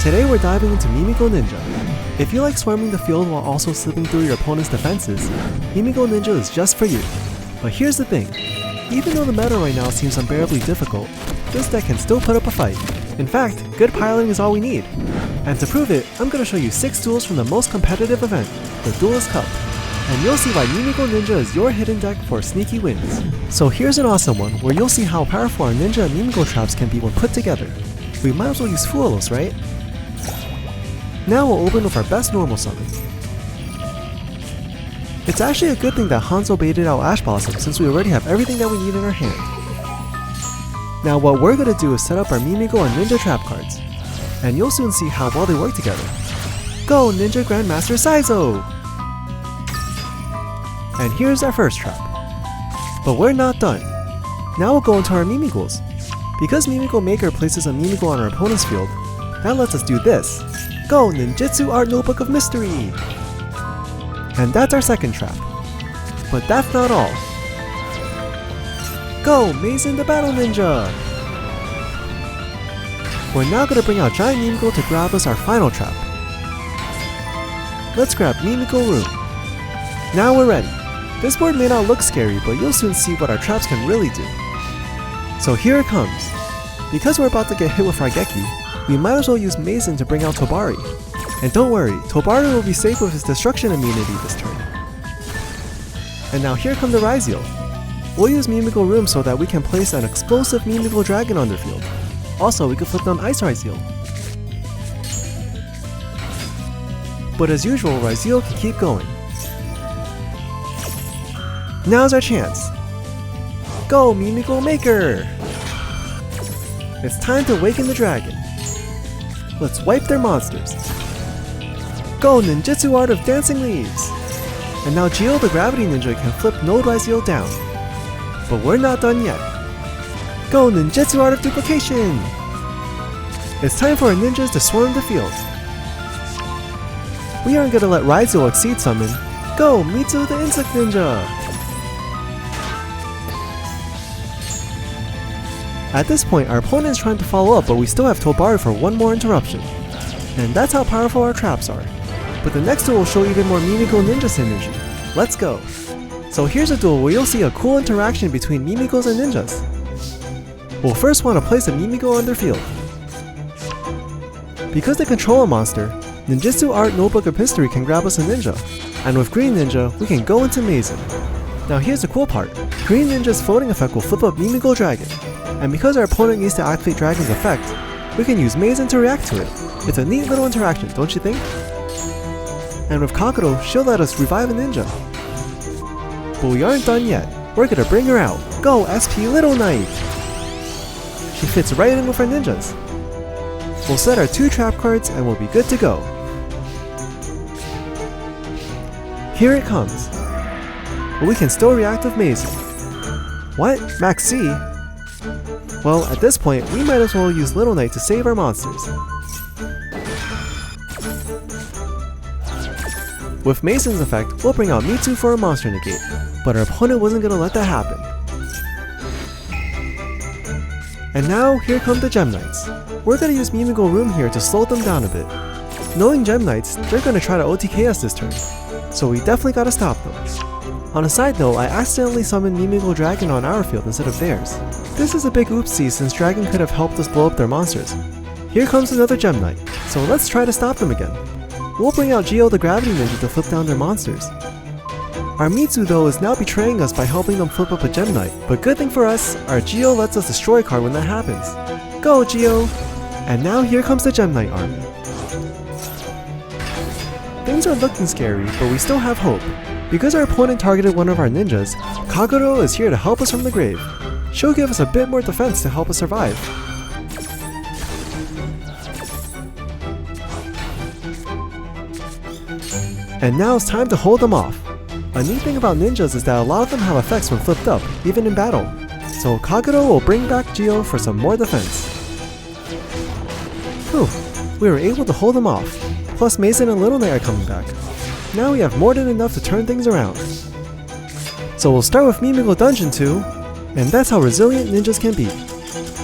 Today we're diving into Mimighoul Ninja. If you like swarming the field while also slipping through your opponent's defenses, Mimighoul Ninja is just for you. But here's the thing, even though the meta right now seems unbearably difficult, this deck can still put up a fight. In fact, good piloting is all we need. And to prove it, I'm going to show you 6 duels from the most competitive event, the Duelist Cup. And you'll see why Mimighoul Ninja is your hidden deck for sneaky wins. So here's an awesome one where you'll see how powerful our Ninja and Mimighoul traps can be when put together. We might as well use Fuelos, right? Now we'll open with our best normal summon. It's actually a good thing that Hanzo baited out Ash Blossom since we already have everything that we need in our hand. Now what we're going to do is set up our Mimighoul and Ninja trap cards. And you'll soon see how well they work together. Go Ninja Grandmaster Ryzeal! And here's our first trap. But we're not done. Now we'll go into our Mimighouls. Because Mimighoul Maker places a Mimighoul on our opponent's field, that lets us do this. Go Ninjutsu Art Notebook of Mystery! And that's our second trap. But that's not all. Go Mason the Battle Ninja! We're now going to bring out Giant Mimighoul to grab us our final trap. Let's grab Mimighoul Room. Now we're ready. This board may not look scary, but you'll soon see what our traps can really do. So here it comes. Because we're about to get hit with Raigeki, we might as well use Mason to bring out Tobari. And don't worry, Tobari will be safe with his destruction immunity this turn. And now here come the Ryzeal. We'll use Mimighoul Room so that we can place an explosive Mimighoul Dragon on their field. Also, we could flip down Ice Ryzeal. But as usual, Ryzeal can keep going. Now's our chance! Go Mimighoul Maker! It's time to awaken the dragon. Let's wipe their monsters. Go Ninjutsu Art of Dancing Leaves! And now Geo the Gravity Ninja can flip Node Ryzeal down. But we're not done yet. Go Ninjutsu Art of Duplication! It's time for our ninjas to swarm the field. We aren't gonna let Ryzeal exceed summon. Go Mitsu the Insect Ninja! At this point, our opponent is trying to follow up, but we still have Tobari for one more interruption. And that's how powerful our traps are. But the next duel will show even more Mimighoul Ninja synergy. Let's go! So here's a duel where you'll see a cool interaction between Mimighouls and Ninjas. We'll first want to place a Mimighoul on their field. Because they control a monster, Ninjutsu Art Notebook of History can grab us a Ninja. And with Green Ninja, we can go into Mason. Now here's the cool part. Green Ninja's floating effect will flip up Mimighoul Dragon. And because our opponent needs to activate Dragon's effect, we can use Mason to react to it. It's a neat little interaction, don't you think? And with Kakuro, she'll let us revive a ninja. But we aren't done yet. We're gonna bring her out. Go SP Little Knight! She fits right in with our ninjas. We'll set our 2 trap cards and we'll be good to go. Here it comes. But we can still react with Mason. What? Max C? Well, at this point, we might as well use Little Knight to save our monsters. With Mason's effect, we'll bring out Mitsu for a monster negate, but our opponent wasn't going to let that happen. And now, here come the Gem Knights. We're going to use Mimighoul Room here to slow them down a bit. Knowing Gem Knights, they're going to try to OTK us this turn, so we definitely got to stop them. On a side note, I accidentally summoned Mimighoul Dragon on our field instead of theirs. This is a big oopsie since Dragon could have helped us blow up their monsters. Here comes another Gem Knight, so let's try to stop them again. We'll bring out Geo the Gravity Ninja to flip down their monsters. Our Mitsu though is now betraying us by helping them flip up a Gem Knight, but good thing for us, our Geo lets us destroy a card when that happens. Go Geo! And now here comes the Gem Knight army. Things are looking scary, but we still have hope. Because our opponent targeted one of our ninjas, Kaguro is here to help us from the grave. She'll give us a bit more defense to help us survive. And now it's time to hold them off. A neat thing about ninjas is that a lot of them have effects when flipped up, even in battle. So Kaguro will bring back Geo for some more defense. Whew, we were able to hold them off. Plus Mason and Little Knight are coming back. Now we have more than enough to turn things around. So we'll start with Mimighoul Dungeon 2, and that's how resilient ninjas can be.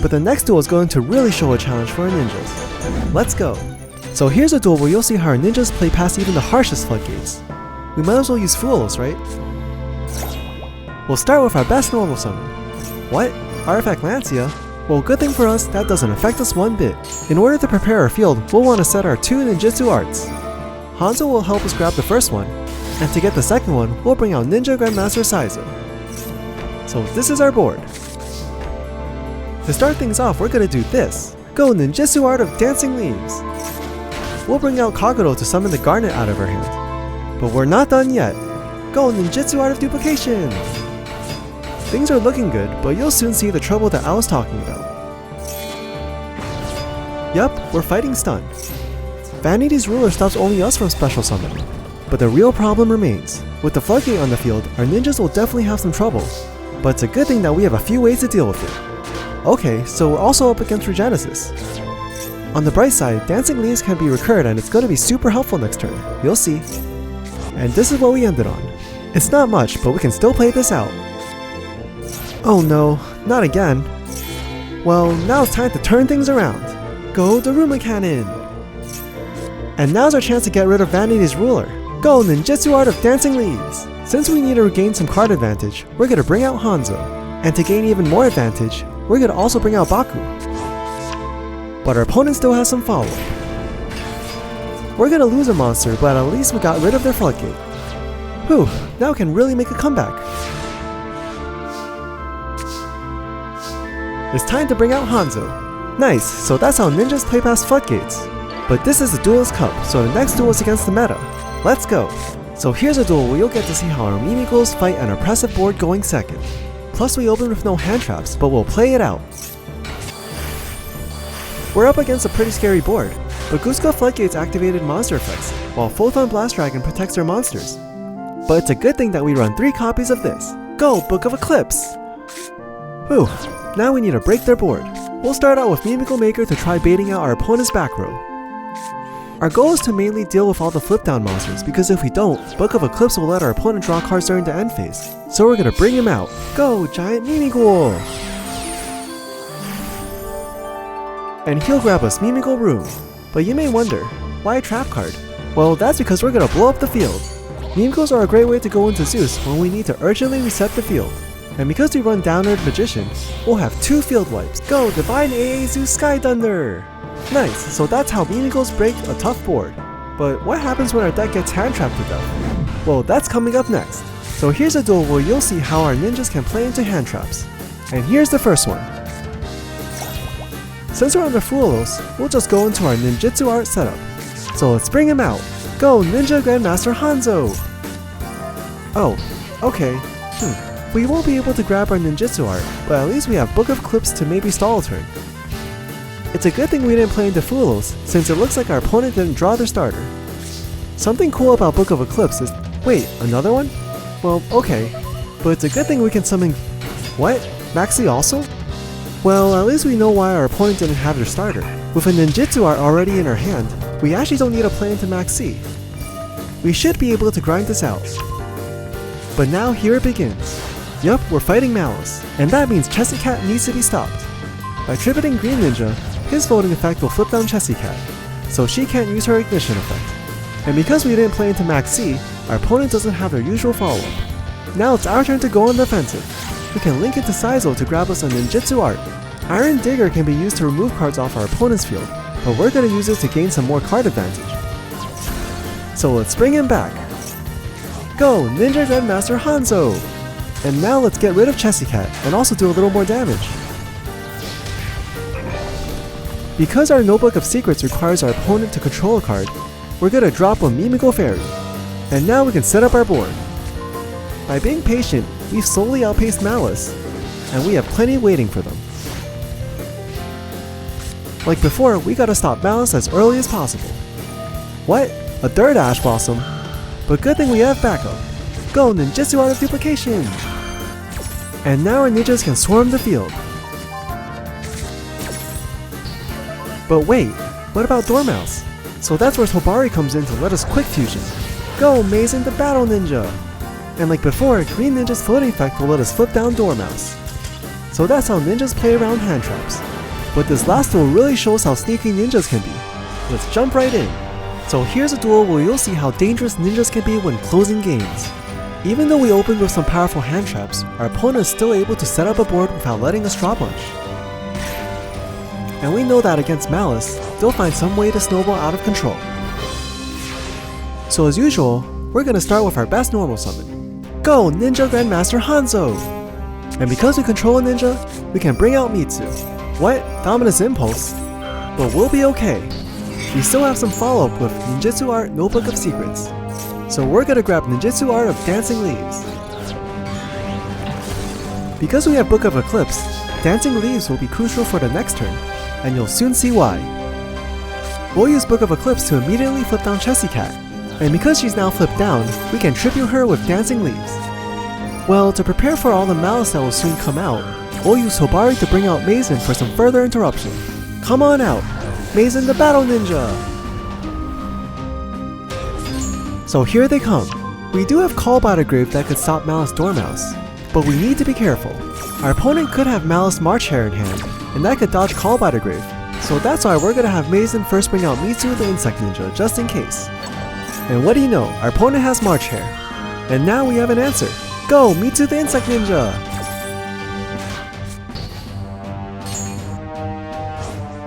But the next duel is going to really show a challenge for our ninjas. Let's go! So here's a duel where you'll see how our ninjas play past even the harshest floodgates. We might as well use Duels, right? We'll start with our best normal summon. What? Artifact Lancia? Well, good thing for us, that doesn't affect us one bit. In order to prepare our field, we'll want to set our 2 ninjutsu arts. Hanzo will help us grab the first one, and to get the second one, we'll bring out Ninja Grandmaster Ryzeal. So this is our board. To start things off, we're gonna do this. Go Ninjutsu Art of Dancing Leaves. We'll bring out Kagero to summon the Garnet out of her hand. But we're not done yet. Go Ninjutsu Art of Duplication. Things are looking good, but you'll soon see the trouble that I was talking about. Yup, we're fighting Stun. Vanity's ruler stops only us from special summoning. But the real problem remains. With the floodgate on the field, our ninjas will definitely have some trouble. But it's a good thing that we have a few ways to deal with it. Okay, so we're also up against Regenesis. On the bright side, Dancing Leaves can be recurred and it's going to be super helpful next turn. You'll see. And this is what we ended on. It's not much, but we can still play this out. Oh no, not again. Well, now it's time to turn things around. Go Daruma Cannon! And now's our chance to get rid of Vanity's ruler. Go Ninjutsu Art of Dancing Leaves! Since we need to regain some card advantage, we're gonna bring out Hanzo. And to gain even more advantage, we're gonna also bring out Baku. But our opponent still has some follow-up. We're gonna lose a monster, but at least we got rid of their floodgate. Whew, now we can really make a comeback. It's time to bring out Hanzo. Nice, so that's how ninjas play past floodgates. But this is the Duelist Cup, so the next duel is against the meta. Let's go! So here's a duel where you'll get to see how our Mimighouls fight an oppressive board going second. Plus we open with no hand traps, but we'll play it out. We're up against a pretty scary board, but Guska Floodgates activated monster effects, while Photon Blast Dragon protects our monsters. But it's a good thing that we run 3 copies of this. Go, Book of Eclipse! Whew, now we need to break their board. We'll start out with Mimighoul Maker to try baiting out our opponent's back row. Our goal is to mainly deal with all the flip down monsters, because if we don't, Book of Eclipse will let our opponent draw cards during the end phase. So we're gonna bring him out. Go, Giant Mimighoul! And he'll grab us Mimighoul Room. But you may wonder, why a trap card? Well, that's because we're gonna blow up the field. Mimighouls are a great way to go into Zeus when we need to urgently reset the field. And because we run Downward Magician, we'll have 2 field wipes. Go, Divine AA Zeus Sky Thunder! Nice, so that's how Mimighouls break a tough board. But what happens when our deck gets hand trapped to death? Well, that's coming up next. So here's a duel where you'll see how our ninjas can play into hand traps. And here's the first one. Since we're under Fulos, we'll just go into our ninjutsu art setup. So let's bring him out. Go Ninja Grandmaster Hanzo! Oh, okay. We won't be able to grab our ninjutsu art, but at least we have Book of Eclipse to maybe stall a turn. It's a good thing we didn't play into Fulos, since it looks like our opponent didn't draw their starter. Something cool about Book of Eclipse is... Wait, another one? Well, okay. But it's a good thing we can summon... What? Maxi also? Well, at least we know why our opponent didn't have their starter. With a ninjutsu art already in our hand, we actually don't need to play into Maxi. We should be able to grind this out. But now here it begins. Yup, we're fighting Maliss, and that means Chessy Cat needs to be stopped. By tributing Green Ninja, his floating effect will flip down Chessy Cat, so she can't use her ignition effect. And because we didn't play into Max C, our opponent doesn't have their usual follow-up. Now it's our turn to go on the offensive. We can link into Ryzeal to grab us a ninjutsu art. Iron Digger can be used to remove cards off our opponent's field, but we're going to use it to gain some more card advantage. So let's bring him back. Go, Ninja Grandmaster Hanzo! And now let's get rid of Chessy Cat and also do a little more damage. Because our Notebook of Secrets requires our opponent to control a card, we're gonna drop a Mimighoul Fairy. And now we can set up our board. By being patient, we've slowly outpaced Maliss, and we have plenty waiting for them. Like before, we gotta stop Maliss as early as possible. What? A third Ash Blossom? But good thing we have backup. Go Ninjutsu Art of Duplication! And now our ninjas can swarm the field. But wait, what about Dormouse? So that's where Tobari comes in to let us quick fusion. Go Mazen the Battle Ninja! And like before, Green Ninja's floating effect will let us flip down Dormouse. So that's how ninjas play around hand traps. But this last duel really shows how sneaky ninjas can be. let's jump right in. So here's a duel where you'll see how dangerous ninjas can be when closing games. Even though we opened with some powerful hand traps, our opponent is still able to set up a board without letting us draw bunch. And we know that against Maliss, they'll find some way to snowball out of control. So as usual, we're gonna start with our best normal summon. Go, Ninja Grandmaster Hanzo! And because we control a ninja, we can bring out Mitsu. What? Dominus Impulse? But we'll be okay. We still have some follow-up with Ninjutsu Art Notebook of Secrets. So we're gonna grab Ninjutsu Art of Dancing Leaves. Because we have Book of Eclipse, Dancing Leaves will be crucial for the next turn, and you'll soon see why. We'll use Book of Eclipse to immediately flip down Chessy Cat, and because she's now flipped down, we can tribute her with Dancing Leaves. Well, to prepare for all the Maliss that will soon come out, we'll use Hobari to bring out Mazen for some further interruption. Come on out! Mazen the Battle Ninja! So here they come. We do have Call by the Grave that could stop Maliss Dormouse, but we need to be careful. Our opponent could have Maliss March Hare in hand, and that could dodge Call by the Grave, so that's why we're gonna have Mazen first bring out Mitsu the Insect Ninja, just in case. And what do you know, our opponent has March Hare. And now we have an answer. Go, Mitsu the Insect Ninja!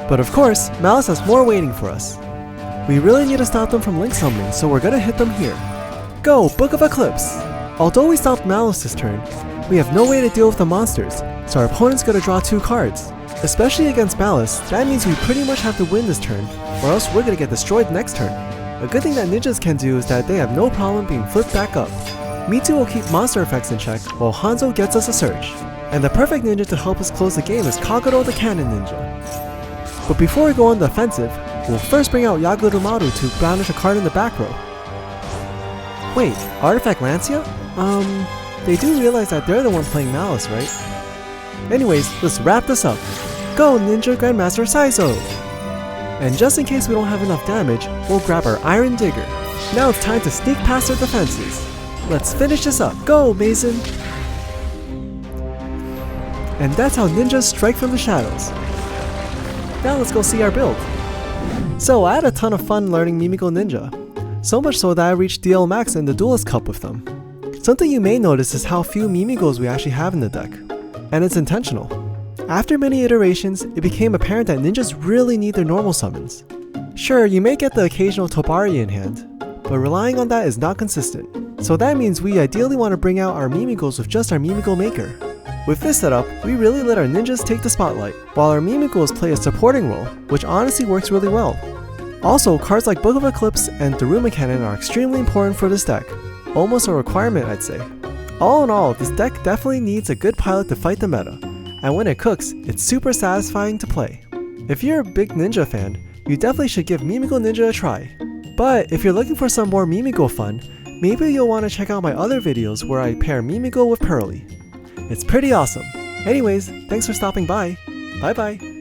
But of course, Maliss has more waiting for us. We really need to stop them from link summoning, so we're gonna hit them here. Go, Book of Eclipse! Although we stopped Maliss this turn, we have no way to deal with the monsters, so our opponent's gonna draw 2 cards. Especially against Maliss, that means we pretty much have to win this turn, or else we're gonna get destroyed next turn. A good thing that ninjas can do is that they have no problem being flipped back up. Mitsu will keep monster effects in check, while Hanzo gets us a surge. And the perfect ninja to help us close the game is Kagero the Cannon Ninja. But before we go on the offensive, we'll first bring out Yagurumaru to banish a card in the back row. Wait, Artifact Lancia? They do realize that they're the one playing Maliss, right? Anyways, let's wrap this up. Go, Ninja Grandmaster Saizo! And just in case we don't have enough damage, we'll grab our Iron Digger. Now it's time to sneak past their defenses. Let's finish this up. Go, Mazen! And that's how ninjas strike from the shadows. Now let's go see our build. So I had a ton of fun learning Mimighoul Ninja. So much so that I reached DL Max in the Duelist Cup with them. Something you may notice is how few Mimighouls we actually have in the deck. And it's intentional. After many iterations, it became apparent that ninjas really need their normal summons. Sure, you may get the occasional Tobari in hand, but relying on that is not consistent. So that means we ideally want to bring out our Mimighouls with just our Mimighoul Maker. With this setup, we really let our ninjas take the spotlight, while our Mimighouls play a supporting role, which honestly works really well. Also, cards like Book of Eclipse and Daruma Cannon are extremely important for this deck. Almost a requirement, I'd say. All in all, this deck definitely needs a good pilot to fight the meta, and when it cooks, it's super satisfying to play. If you're a big ninja fan, you definitely should give Mimighoul Ninja a try. But if you're looking for some more Mimighoul fun, maybe you'll want to check out my other videos where I pair Mimighoul with Pearly. It's pretty awesome. Anyways, thanks for stopping by. Bye bye.